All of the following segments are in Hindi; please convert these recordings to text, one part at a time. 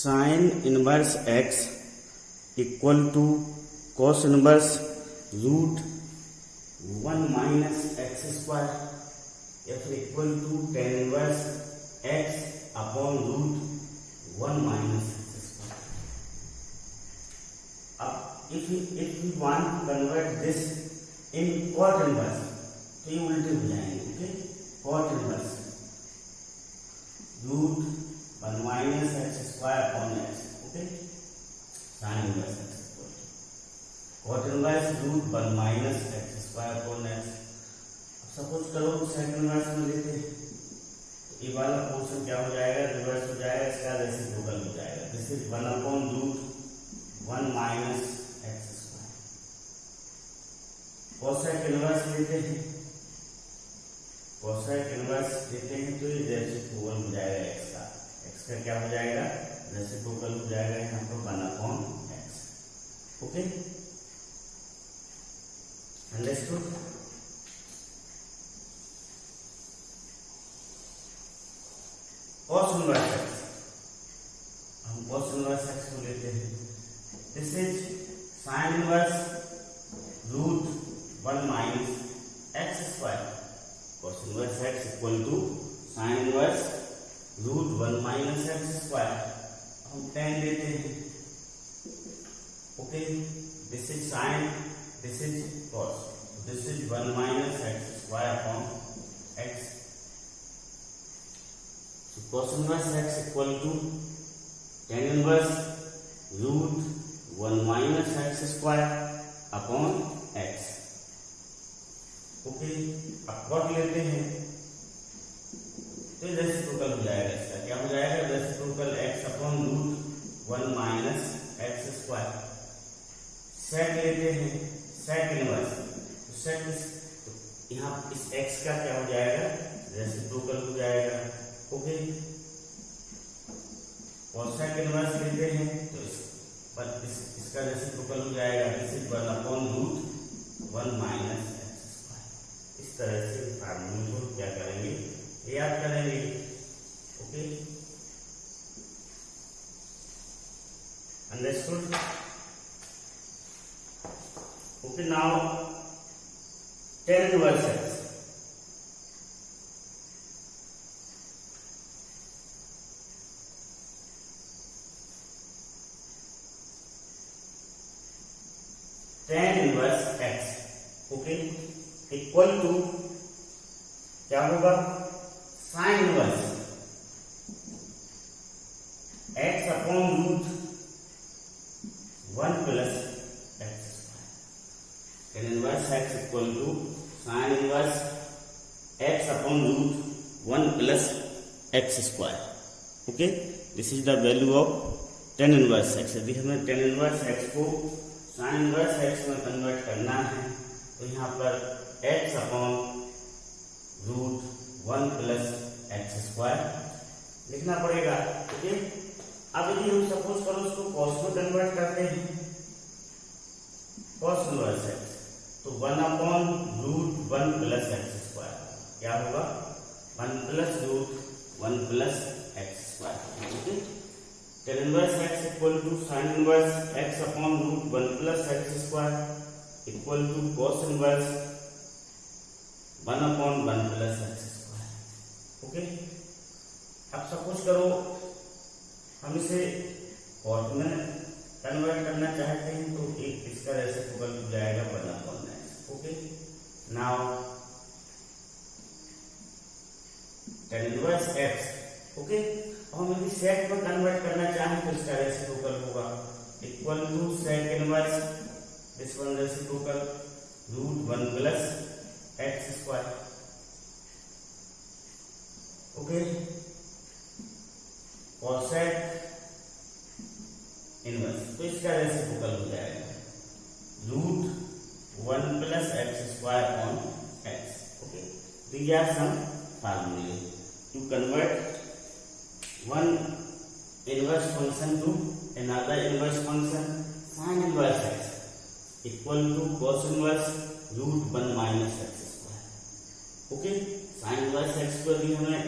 Sign inverse x equal to cos inverse root 1 minus x square या फिर equal to tan inverse x upon root 1 minus x square. अब if we want to convert this in cot inverse तो ये उल्टे हो जाएंगे. Okay, cot inverse root 1 minus x square upon x. Okay, sine inverse x cot inverse root 1 minus x square upon x. Suppose करो सेकंड इनवर्स में लेते हैं तो ये वाला पोर्शन क्या हो जाएगा, रिवर्स हो जाएगा, इसका रेसिप्रोकल हो जाएगा. This is 1 upon root 1 minus x square. Cosec inverse लेते हैं, कोसेक इनवर्स लेते हैं तो ये रेसिप्रोकल हो जाएगा एक्स का क्या हो जाएगा, रेसिप्रोकल हो जाएगा यहाँ पर 1 upon x. Okay, understood. Cos inverse x, हम कॉस इनवर्स एक्स को लेते हैं. This is sine inverse root 1 minus x square. Cos inverse x equal to sine inverse root 1 minus x square. हम टेन लेते हैं. Okay, this is sine, this is cos, this is 1 minus x square upon x. So cos inverse x equal to tan inverse root 1 minus x square upon x. Okay, अब कॉट लेते हैं तो रेसिप्रोकल हो जाएगा. इसका क्या हो जाएगा, reciprocal x upon root 1 minus x square. Sec लेते हैं, सेक इनवर्स, तो सेक यहाँ इस x का क्या हो जाएगा, रेसिप्रोकल हो जाएगा. ओके, कोसेक इनवर्स लेते हैं तो इसका रेसिप्रोकल हो जाएगा. This is 1 upon root 1 minus x square. इस तरह से फार्मूले को क्या करेंगे, याद करेंगे. Okay, understood. Okay, now tan inverse x. tan inverse x. Okay, equal to क्या होगा, sine inverse x upon root 1 plus x square. tan inverse x equal to sine inverse x upon root 1 plus x square. Okay, this is the value of tan inverse x. यदि हमें tan इनवर्स x को साइन इनवर्स एक्स में कन्वर्ट करना है तो यहाँ पर x upon root 1 plus x square लिखना पड़ेगा. ओके, अब यदि हम सपोज करो उसको कॉस में कन्वर्ट करते हैं, कॉस इनवर्स एक्स, तो 1 upon root 1 plus x square क्या होगा, 1 plus root 1 plus x square. Okay, tan inverse x equal to sine inverse x upon root 1 plus x square equal to cos inverse 1 upon 1 plus x square. Okay, अब सपोज करो हम इसे कॉट में कन्वर्ट करना चाहते हैं तो एक इसका रेसिप्रोकल हो जाएगा 1 upon x. Okay, now tan inverse x. Okay, हम यदि सेक में कन्वर्ट करना चाहें तो इसका रेसिप्रोकल होगा equal to sec inverse this one reciprocal root 1 plus x square. Okay, cosec inverse तो इसका रेसिप्रोकल हो जाएगा root 1 plus x square on x. Okay, these are some formulae to convert one inverse function to another inverse function. Sin inverse x equal to cos inverse root 1 minus x square. Okay, sin inverse x को यदि हमें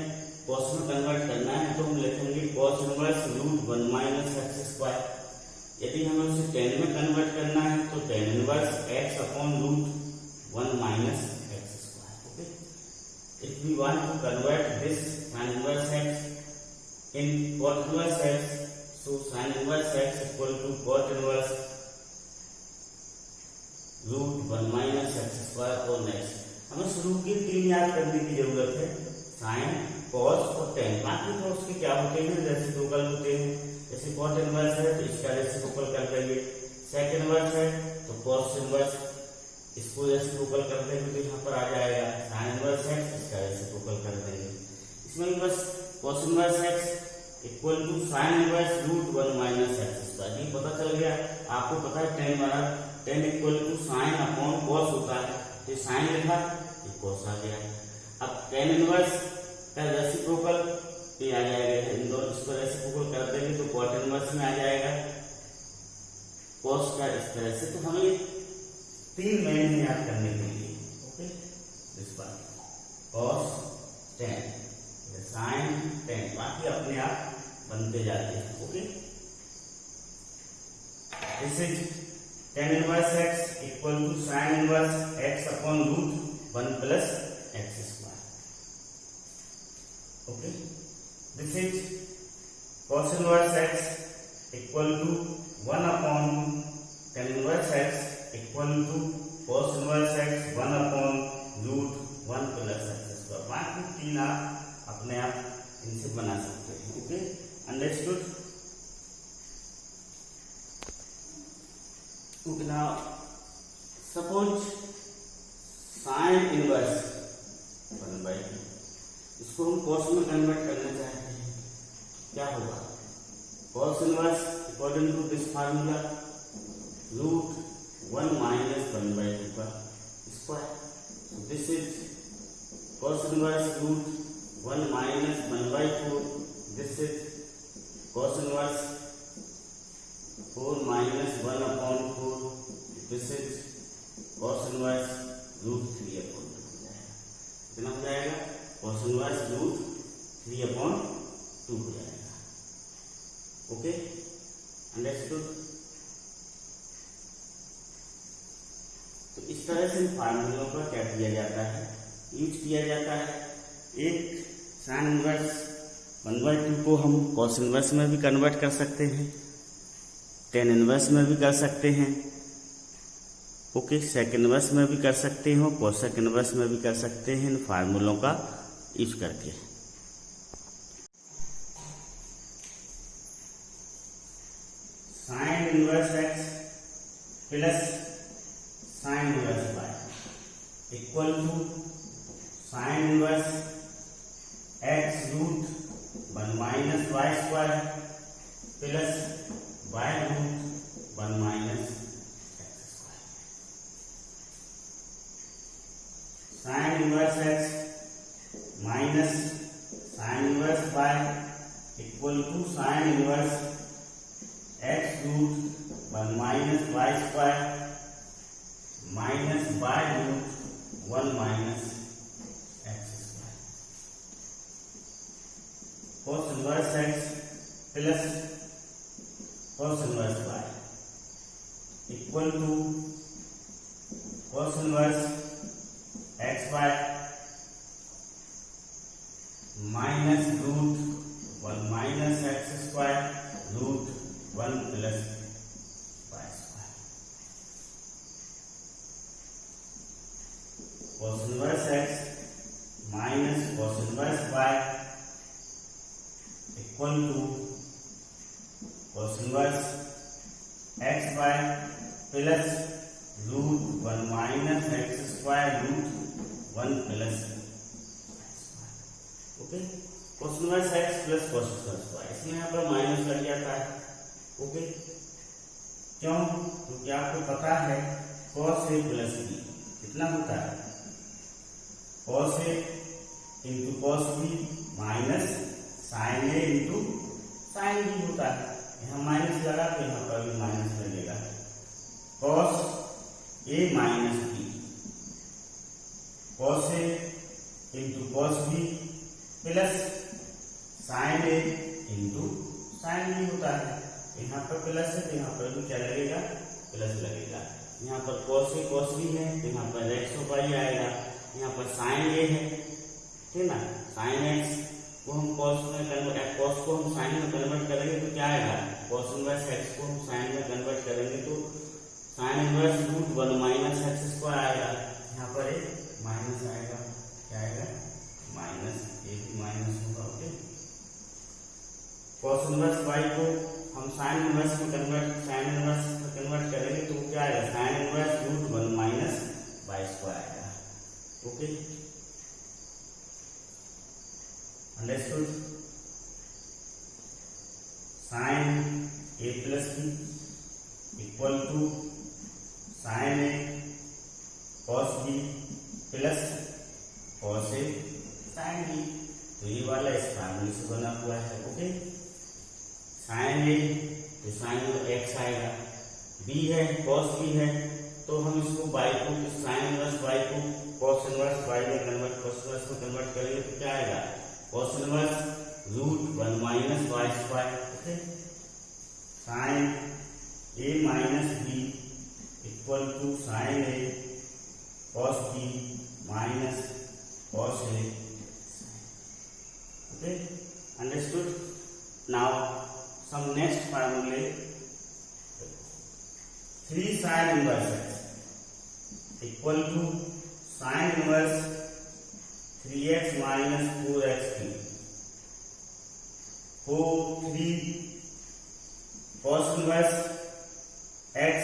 cos में कन्वर्ट करना है तो हम लिखेंगे cos inverse root 1 minus यदि हमें उसे tan में कन्वर्ट करना है तो tan inverse x upon root 1 minus x square. Okay, if we want to convert this sin inverse x in cot inverse x, so sin inverse x equal to cot inverse root 1 minus x square. और नेक्स्ट हमें शुरू के 3 याद करने की जरूरत है, साइन, कॉस और टेन. बाकी तो उसके क्या होते हैं, रेसिप्रोकल होते हैं. जैसे कॉट इनवर्स है तो इसका रेसिप्रोकल कर देंगे, सेक इनवर्स है तो कॉस इनवर्स इसको रेसिप्रोकल कर देंगे तो यहाँ पर आ जाएगा साइन इनवर्स एक्स, इसका रेसिप्रोकल कर देंगे. इसमें भी बस cos inverse x equal to sine inverse root 1 minus x square. ये पता चल गया. आपको पता है टेन वाला, tan equal to sine upon cos होता है, तो साइन लिखा ये कॉस आ गया. अब टेन इनवर्स का रेसिप्रोकल ये आ जाएगा, इन दोनों इसको रेसिप्रोकल कर देंगे तो कॉट इनवर्स में आ जाएगा कॉस का, इस तरह से. तो हमें 3 मेन याद करने के लिए. Okay, this one cos tan, sine tan, बाकी अपने आप बनते जाते हैं. Okay, this is tan inverse x equal to sin inverse x upon root 1 plus x square. Okay, this is cos inverse x equal to 1 upon tan inverse x equal to cos inverse x 1 upon root 1 plus x square. बाकी 3 आप अपने आप इनसे बना सकते हैं. Okay, understood. Okay, now suppose sine inverse 1/2, इसको हम कॉस में कन्वर्ट करना चाहते हैं, क्या होगा? Cos inverse according to this formula root 1 minus 1/2 का स्क्वायर. This is cos inverse root 1 minus 1/4. This is cos inverse 4 minus 1 upon 4. This is cos inverse root 3 upon 2. कितना हो जाएगा? cos inverse root 3 upon 2 हो जाएगा. Okay, understood. तो इस तरह से फार्मूलों का क्या किया जाता है, यूज किया जाता है. एक साइन इनवर्स 1/2 को हम कॉस इनवर्स में भी कन्वर्ट कर सकते हैं, टेन इनवर्स में भी कर सकते हैं. ओके, सेक इनवर्स में भी कर सकते हैं, कोसेक इनवर्स में भी कर सकते हैं, इन फार्मूलों का यूज करके. Sine inverse x plus sine inverse y equal to sine inverse x root 1 minus y square plus y root 1 minus x square. Sine inverse x minus sine inverse y equal to sine inverse x root 1 minus y square minus y root 1 minus cos inverse x plus cos inverse y equal to cos inverse xy minus root 1 minus x square root 1 plus y square. Cos inverse x minus cos inverse y equal to cos inverse xy plus root 1 minus x square root 1 plus y square. Okay, cos inverse x plus cos inverse y, इसमें यहाँ पर माइनस लग जाता है. ओके, क्यों? क्योंकि आपको पता है cos a प्लस b कितना होता है, cos a into cos b minus sine A into sine B होता है. यहाँ माइनस लगा तो यहाँ पर भी माइनस लगेगा. Cos a minus b, cos a into cos b plus sin A into sine B होता है. यहाँ पर प्लस है तो यहाँ पर भी क्या लगेगा, प्लस लगेगा। यहाँ पर cos भी है तो यहाँ पर x y आएगा। यहाँ पर sin a है, ठीक ना, sin x को हम cos में कन्वर्ट, cos को हम sin में कन्वर्ट करेंगे तो क्या आएगा, cos इनवर्स x को हम sin में कन्वर्ट करेंगे तो sin inverse root 1 minus x square आएगा। यहाँ पर एक माइनस आएगा, क्या आएगा, माइनस, ये भी माइनस होगा। ओके, cos इनवर्स y को हम sin इनवर्स में कन्वर्ट करेंगे तो क्या आएगा, sin inverse root 1 minus y square आएगा। Okay, understood. sin a plus b equal to sin a cos b plus cos a sin b। तो ये वाला इस फॉर्मूले से बना हुआ है। ओके, sin a तो sin x आएगा, b है cos b है तो हम इसको y को sin इनवर्स y को cos इनवर्स y में कन्वर्ट करेंगे तो क्या आएगा, cos inverse root 1 minus y square. Okay, sin a minus b equal to sin a cos b minus cos a। Okay, understood. Now some next formula, 3 sin inverse x equal to sin inverse 3x minus 4x cube, for 3 cos inverse x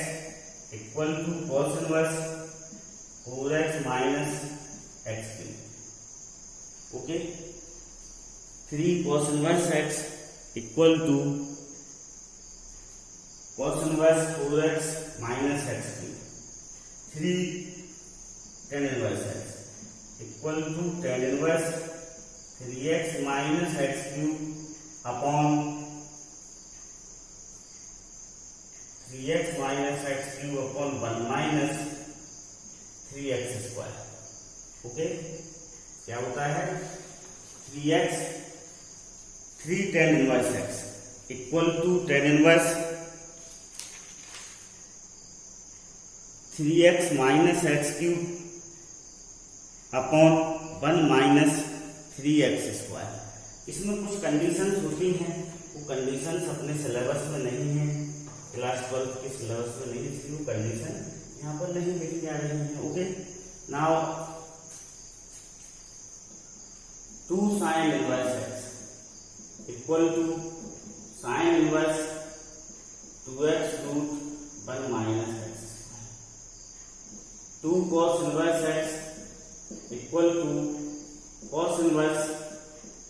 equal to cos inverse 4x minus x cube। okay, 3 cos inverse x equal to cos inverse 4x minus x cube, 3 tan inverse x equal to tan inverse 3x minus x cube upon 3x minus x cube upon 1 minus 3x square। Okay, क्या होता है, 3 tan inverse x equal to tan inverse 3x minus x cube upon 1 minus 3x square. इसमें कुछ कंडीशंस होती हैं, वो कंडीशंस अपने सिलेबस में नहीं है, क्लास 12 के सिलेबस में नहीं, इसलिए वो कंडीशन यहाँ पर नहीं लिखी जा रही है। Okay, now 2 sin inverse x equal to sin inverse 2x root 1 minus x, 2 cos inverse x equal to cos inverse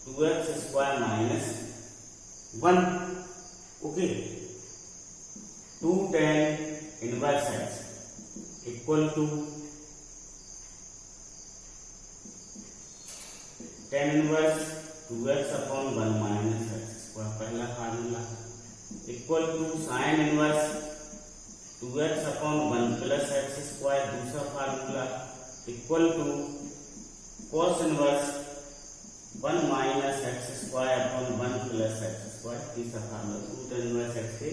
2x square minus 1। Okay, 2 tan inverse x equal to tan inverse 2x upon 1 minus x square, पहला formula, equal to sin inverse 2x upon 1 plus x square, दूसरा formula, equal to cos inverse 1 minus x square upon 1 plus x square, तीसरा फार्मूला। 2 tan इनवर्स x के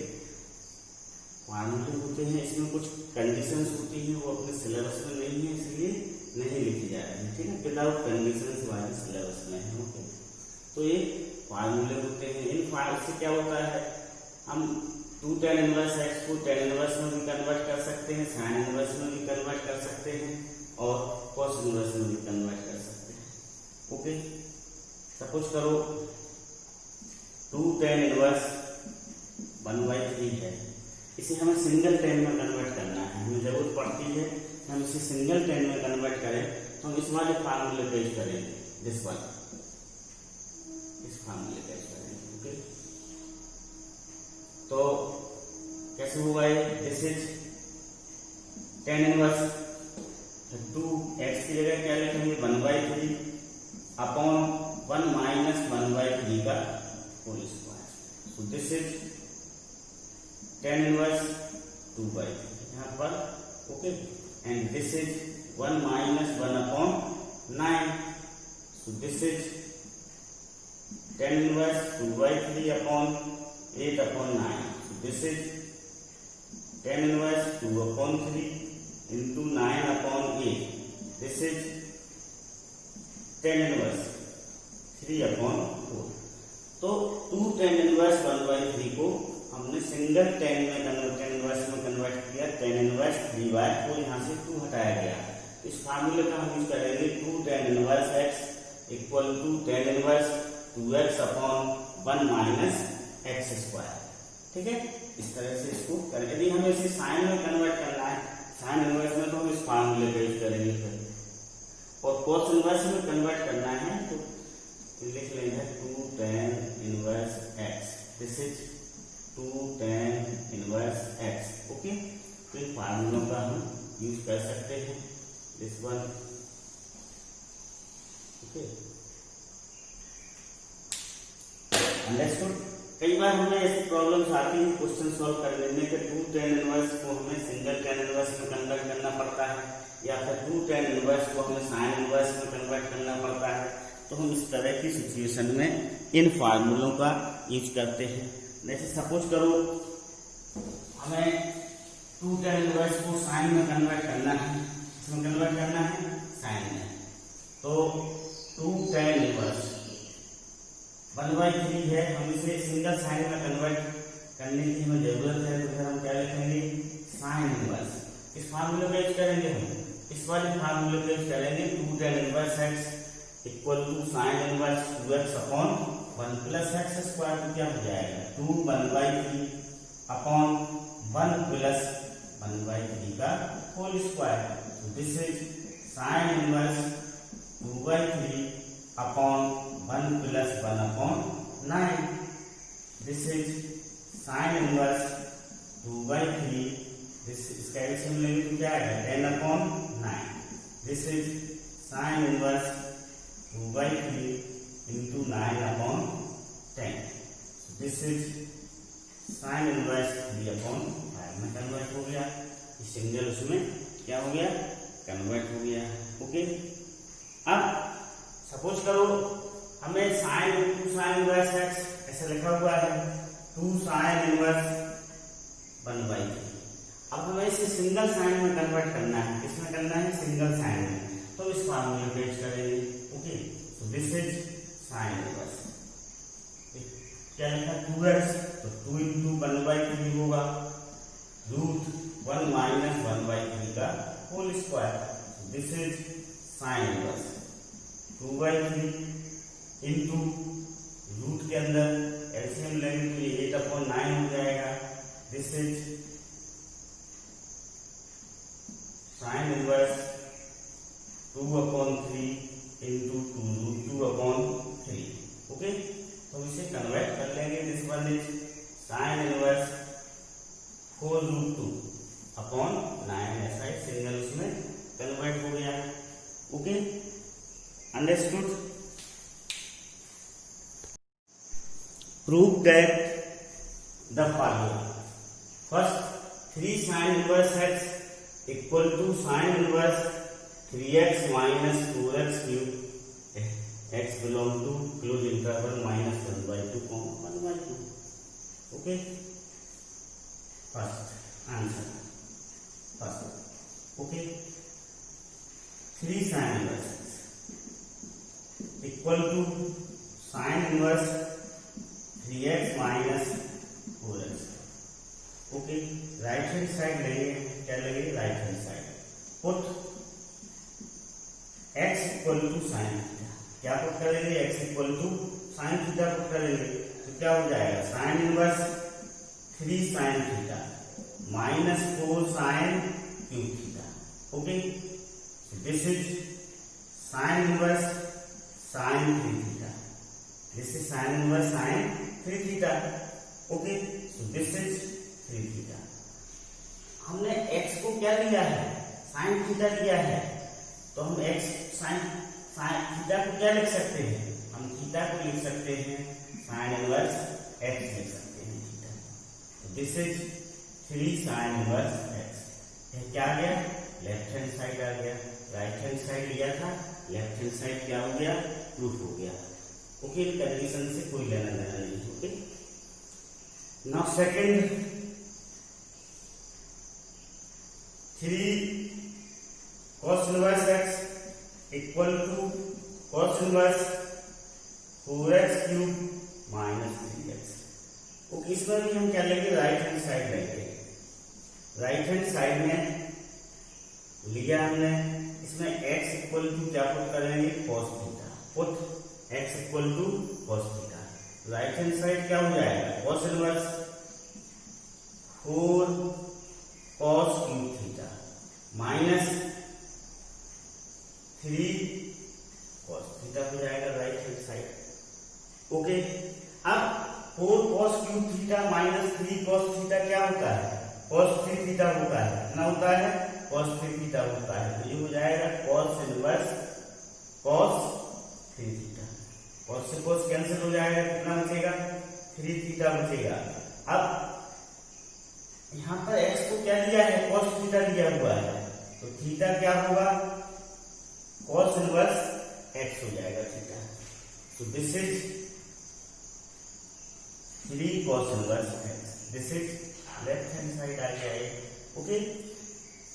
फार्मूले होते हैं, इसमें कुछ कंडीशंस होती हैं, वो अपने सिलेबस में नहीं है, इसलिए नहीं लिखी जा रही है। ठीक है, विदाउट कंडीशंस वाले सिलेबस में है। ओके, तो ये फार्मूले होते हैं। इन फार्मूले से क्या होता है, हम 2 tan इनवर्स x को tan इनवर्स में भी कन्वर्ट कर सकते हैं, sin इनवर्स में भी कन्वर्ट कर सकते हैं और cos इनवर्स में भी कन्वर्ट कर सकते हैं। ओके, सपोज करो 2 tan इनवर्स 1/3 है, इसे हमें सिंगल tan में कन्वर्ट करना है, हमें जरूरत पड़ती है हम इसे सिंगल tan में कन्वर्ट करें तो हम इस वाले फार्मूले पे यूज करेंगे, दिस वन, इस फार्मूले पे यूज करेंगे। ओके, तो कैसे हुआ है, this is tan inverse 2x की जगह क्या लिखेंगे 1/3 अपॉन 1 माइनस 1/3 का whole square. So this is tan inverse 2/3 यहाँ पर। Okay, and this is 1 minus 1 upon 9। So this is tan inverse 2/3 upon 8 upon 9। This is tan inverse 2/3 into 9/8. This is tan inverse 3/4. तो 2 tan इनवर्स 1/3 को हमने सिंगल tan इनवर्स में कन्वर्ट किया. tan इनवर्स 3/, तो यहाँ से 2 हटाया गया. इस फार्मूले का हम यूज करेंगे 2 tan inverse x equal to tan inverse 2x/1 minus x square. ठीक है, इस तरह से इसको करें. यदि हमें इसे साइन में कन्वर्ट करना है, साइन इनवर्स में, तो हम इस फार्मूले का यूज करेंगे फिर. और कोस इनवर्स में कन्वर्ट करना है तो लिख लेंगे 2 tan inverse x. This is 2 tan inverse x. Okay, तो इन फार्मूलों का हम यूज कर सकते हैं. This one. Okay, understood. कई बार हमें ऐसी प्रॉब्लम्स आती है क्वेश्चन सॉल्व करने में कि 2 tan इनवर्स को हमें सिंगल tan इनवर्स में कन्वर्ट करना पड़ता है, या फिर 2 tan इनवर्स को हमें साइन इनवर्स में कन्वर्ट करना पड़ता है. तो हम इस तरह की सिचुएशन में इन फार्मूलों का यूज करते हैं. जैसे सपोज करो हमें 2 tan इनवर्स को साइन में कन्वर्ट करना है. इसमें कन्वर्ट करना है साइन में. तो 2 tan इनवर्स 1/3 है. हम इसे सिंगल साइन में कन्वर्ट करने की हमें जरूरत है, तो फिर हम क्या लिखेंगे साइन इनवर्स. इस फार्मूले का यूज करेंगे हम, इस वाले फार्मूले का यूज करेंगे 2 tan inverse x equal to sine inverse 2x/1 plus x square. तो क्या हो जाएगा 2 1/3/1 प्लस 1/3 का whole square. This is sine inverse 2/3/1 plus 1/9. This is sine inverse 2/3. इसका एलसीएम लेंगे तो क्या आएगा 10/9. This is sine inverse 2/3 into 9/10. This is sine inverse 3/5 में कन्वर्ट हो गया. सिंगल उसमें क्या हो गया कन्वर्ट हो गया. ओके, अब सपोज करो हमें साइन इनवर्स x ऐसा लिखा हुआ है 2 साइन इनवर्स 1/3. अब हमें इसे सिंगल साइन में कन्वर्ट करना है. किसमें करना है सिंगल साइन में. तो इस फार्मूले को यूज करेंगे. Okay, so this is sine inverse. क्या लिखा 2x, तो 2 into 1/3 होगा रूट 1 माइनस 1/3 का whole square. This is sine inverse 2/3 into root के अंदर एलसीएम लेंगे तो ये 8/9 हो जाएगा. This is sine inverse 2/3 into 2/3. Okay, तो इसे कन्वर्ट कर लेंगे. This one is sine inverse 4√2/9. ऐसा सिंगल उसमें कन्वर्ट हो गया. Okay, understood. Prove that the following. First 3 sine inverse x equal to sine inverse 3x minus 4x cube. x belong to close interval -1/2, 1/2. Okay, first answer first. Okay, 3 sine inverse equal to sine inverse 3x minus 4x. Okay, right hand side लेंगे. क्या लेंगे right hand side. Put x equal to sine theta. क्या पुट करेंगे x equal to sine theta put करेंगे. तो क्या हो जाएगा sine inverse 3 sine theta minus 4 sine cube theta. Okay, this is sine inverse sine 3 theta. This is sine inverse sine 3 theta. Okay, so this is 3 theta. हमने x को क्या दिया है साइन थीटा दिया है, तो हम x साइन थीटा को क्या लिख सकते हैं, हम थीटा को लिख सकते हैं साइन इनवर्स x लिख सकते हैं थीटा. तो this is 3 sine inverse x. ये क्या आ गया लेफ्ट हैंड साइड आ गया. राइट हैंड साइड लिया था, लेफ्ट हैंड साइड क्या हो गया प्रूफ हो गया. ओके, कंडीशन से कोई लेना देना नहीं. Okay, now second 3 cos inverse x equal to cos inverse 4x cube minus 3x। Okay, इसमें भी हम क्या लेंगे, राइट हैंड साइड लेंगे। राइट हैंड साइड में लिया हमने, इसमें x इक्वल टू क्या पुट करेंगे, cos theta. Put x equal to cos theta. Right hand side क्या हो जाएगा, cos inverse 4 cos cube theta minus 3 cos theta हो जाएगा राइट हैंड साइड। ओके, अब 4 cos cube theta minus 3 cos theta क्या होता है, cos 3 थीटा होता है। कितना होता है, cos 3 थीटा होता है। तो ये हो जाएगा cos inverse cos 3 theta. cos से cos कैंसिल हो जाएगा, कितना बचेगा, 3 थीटा बचेगा। अब यहाँ पर x को क्या दिया है, cos थीटा दिया हुआ है, तो थीटा क्या होगा, cos इनवर्स x हो जाएगा थीटा। तो this is 3 cos inverse x। This is left hand side आ गया है। ओके,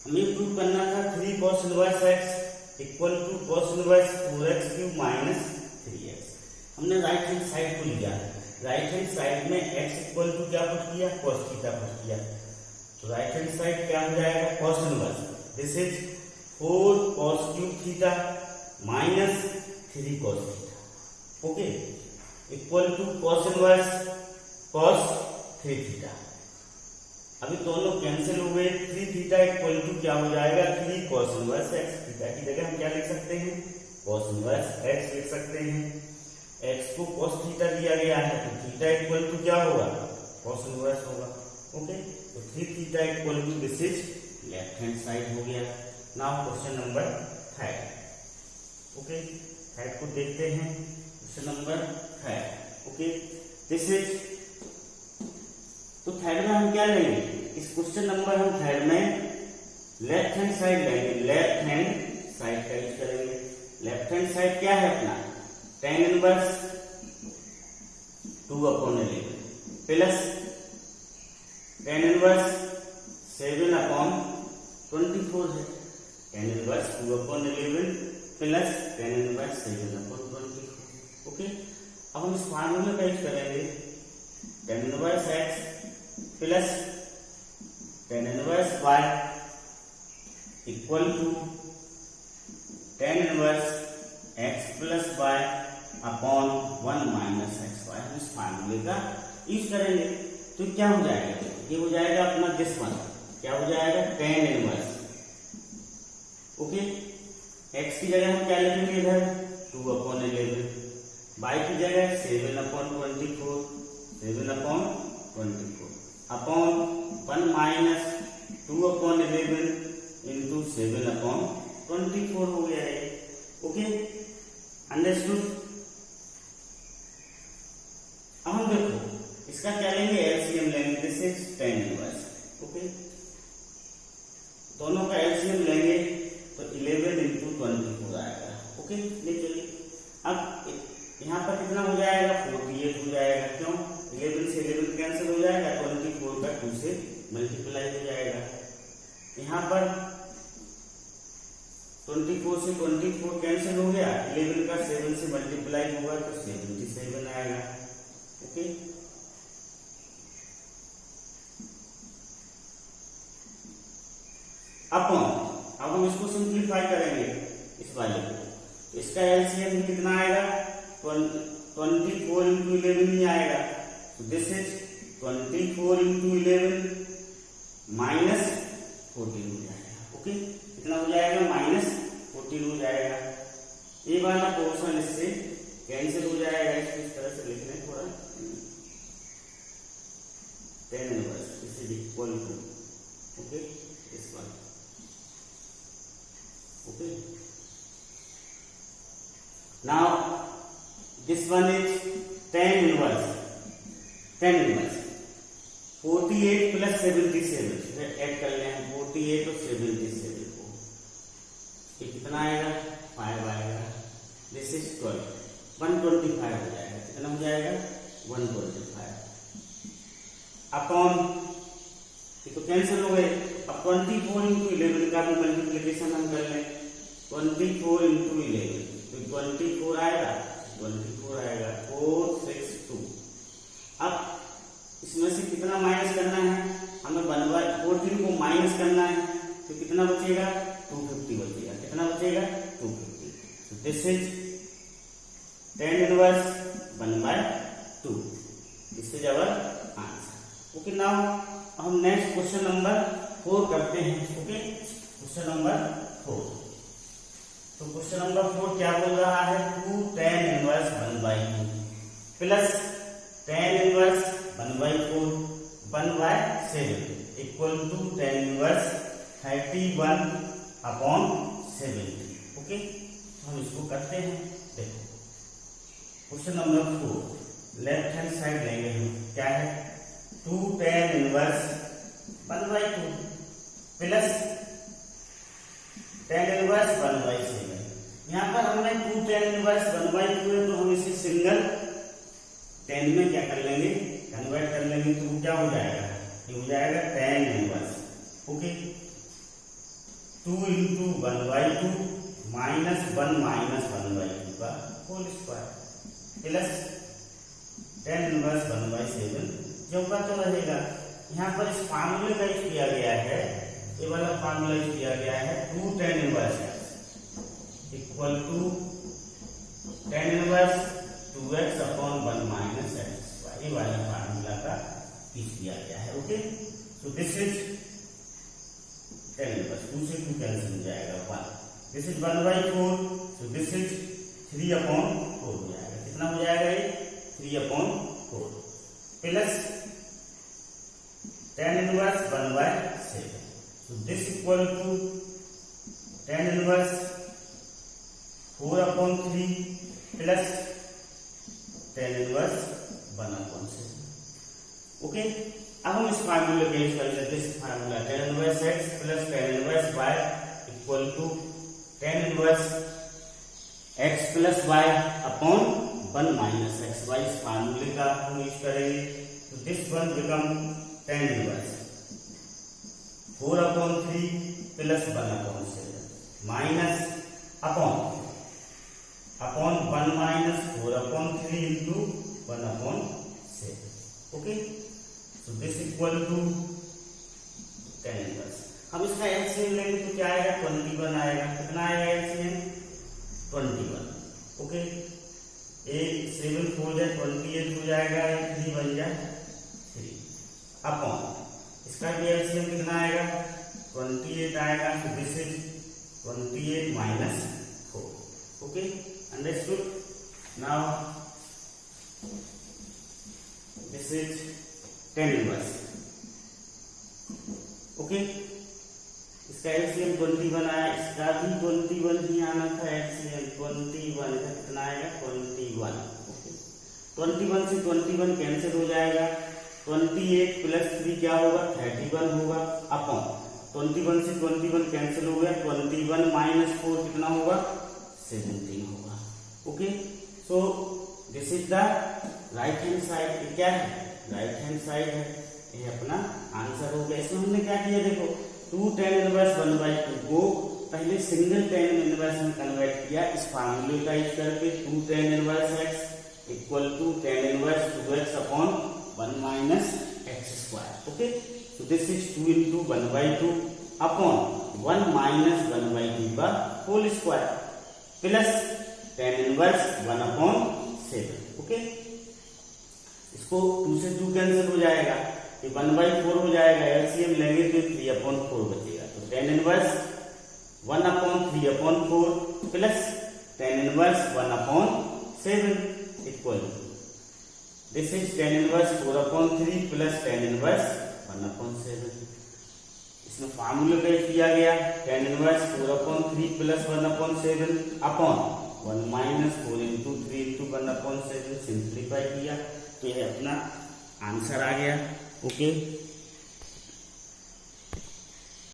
हमें प्रूव करना था 3 cos inverse x equal to cos inverse 4x cube minus 3x। हमने राइट हैंड साइड को लिया, राइट हैंड साइड में x इक्वल टू क्या पुट किया, cos थीटा पुट किया। तो राइट हैंड साइड क्या हो जाएगा, cos inverse, this is 4 cos cube theta minus 3 cos theta. Okay, equal to cos inverse cos 3 theta. अभी दोनों कैंसिल हुए, 3 थीटा इक्वल टू क्या हो जाएगा, 3 cos इनवर्स x। थीटा की जगह हम क्या लिख सकते हैं, cos इनवर्स x लिख सकते हैं। x को cos थीटा दिया गया है, तो थीटा इक्वल टू क्या होगा, cos इनवर्स होगा। ओके, तो 3 theta equal to this is left hand side हो गया। Now question number 3। ओके, 3 को देखते हैं। Question number 3। Okay, this is, तो 3 में हम क्या लेंगे, इस क्वेश्चन नंबर हम 3 में लेफ्ट हैंड साइड लेंगे। लेफ्ट हैंड साइड का यूज करेंगे। लेफ्ट हैंड साइड क्या है अपना, tan inverse 2/11 plus tan inverse 7/24 है। tan inverse 2/11 plus tan inverse 7/24। Okay, अब हम इस फार्मूले का यूज करेंगे, tan inverse x plus tan inverse y equal to tan inverse x plus y upon 1 minus x y. हम इस फार्मूले का यूज करेंगे, तो क्या हो जाएगा, ये हो जाएगा अपना दिस वन, क्या हो जाएगा, tan इनवर्स। ओके, x की जगह हम क्या लिखेंगे इधर, 2/11, y की जगह 7/24, 7/24 अपॉन 1 माइनस 2/11 इंटू 7/24 हो गया है। Okay, understood. अब हम देखो इसका क्या लेंगे, एलसीएम लेंगे। This is tan inverse. Okay, दोनों का एलसीएम लेंगे तो 11 इंटू 24 आएगा। ओके, ले चलिए। अब यहाँ पर कितना हो जाएगा, 48 हो जाएगा। क्यों, 11 से 11 कैंसिल हो जाएगा, 24 का 2 से मल्टीप्लाई हो जाएगा। यहाँ पर 24 से 24 कैंसिल हो गया, 11 का 7 से मल्टीप्लाई होगा तो 77 आएगा। ओके, अपॉन, अब हम इसको सिंप्लीफाई करेंगे इस वाले को, इसका एलसीएम कितना आएगा, 24 इंटू 11 ही आएगा। तो दिस इज 24 इंटू 11 माइनस 14 हो जाएगा। ओके, कितना हो जाएगा, माइनस 14 हो जाएगा। ये वाला पोर्शन इससे कैंसिल हो जाएगा। इसको इस तरह से लिख लें थोड़ा, tan inverse this is equal to, okay, this one. Okay, now this one is tan inverse. tan inverse 48 plus 77 add कर लें हम, 48 और 77 को, ये कितना आएगा, 5 आएगा। दिस इज 12, 125 हो जाएगा। कितना हो जाएगा, 125 अपॉन, ये तो कैंसिल हो गए, अब 24 इंटू 11 का भी मल्टीप्लीकेशन हम कर लें। 24 इंटू 11 तो 24 आएगा 4 6 2। अब इसमें से कितना माइनस करना है हमें 14 को माइनस करना है तो कितना बचेगा 250 बचेगा। कितना बचेगा 250। तो this is tan inverse 1/2। This is our answer. Okay now हम नेक्स्ट क्वेश्चन नंबर 4 करते हैं। Okay question number 4। तो क्वेश्चन नंबर 4 क्या बोल रहा है 2 tan inverse 1/2 plus tan inverse 1/4 1/7 equal to tan inverse 31/70। Okay हम इसको करते हैं। देखो question number 4 left hand side लेंगे हम। क्या है 2 tan inverse 1/2 plus tan inverse 1/7। यहाँ पर हमने 2 tan इनवर्स 1/2 है तो हम इसे सिंगल 10 में क्या कर लेंगे कन्वर्ट कर लेंगे तो क्या हो जाएगा ये हो जाएगा tan inverse. Okay 2 into 1/2 minus 1 minus 1/2 का whole square plus tan inverse 1/7 जो का तो रहेगा। यहाँ पर इस फार्मूले का यूज किया गया है। ये वाला फार्मूला यूज किया गया है 2 tan inverse equal to tan inverse 2x upon 1 minus x। ये वाला फार्मूला का यूज किया गया है। Okay so this is tan inverse 2 से 2 कैंसिल हो जाएगा 1। This is 1/4 so this is 3/4 हो जाएगा। कितना हो जाएगा ये 3/4 plus tan inverse 1/7 so this equal to tan inverse 4/3 plus tan inverse 1/7। Okay अब हम इस फार्मूले का यूज कर लेते हैं। Formula tan inverse x plus tan inverse y equal to tan inverse x plus y upon 1 minus x। y इस फार्मूले का हम यूज करेंगे तो this one become tan inverse 4/3 plus 1/7 minus upon 1 minus 4/3 into 1/7। Okay so this equal to tan inverse. हम इसका एलसीएम लेंगे तो क्या आएगा 21 आएगा। कितना आएगा एलसीएम 21। ओके 7 4 जाए 28 हो जाएगा 3 बन जाए 3 अपॉन इसका भी एलसीएम कितना आएगा 28 आएगा। तो this is 28 minus 4। Okay understood. Now this is tan inverse. Okay इसका एलसीएम 21 आया। इसका भी 21 ही आना था एलसीएम 21 का कितना आएगा 21। ओके 21 से 21 कैंसिल हो जाएगा। 28 प्लस 3 क्या होगा 31 होगा अपॉन 21 से 21 कैंसिल हो गया 21 माइनस 4 कितना होगा 17 होगा। Okay so this is the right hand side. क्या है राइट हैंड साइड है। ये अपना आंसर हो गया। इसमें हमने क्या किया देखो 2 tan इनवर्स 1/2 को पहले सिंगल tan इनवर्स में कन्वर्ट किया इस फार्मूले का यूज करके 2 tan inverse x equal to tan inverse 2x upon 1 minus x²। Okay so this is 2 into 1/2 upon 1 minus 1/2 का whole square plus tan inverse 1/7। Okay इसको 2 से 2 कैंसिल हो जाएगा ये 1/4 हो जाएगा। एलसीएम लेंगे तो 3/4 बचेगा। तो tan inverse 1/3/4 plus tan inverse 1/7 equal this is tan inverse 4/3 plus tan inverse 1/7। इसमें फार्मूले का किया गया tan inverse 4/3 plus 1/7 upon 1 minus 4 into 3 into 1/7 simplify किया तो यह अपना आंसर आ गया। ओके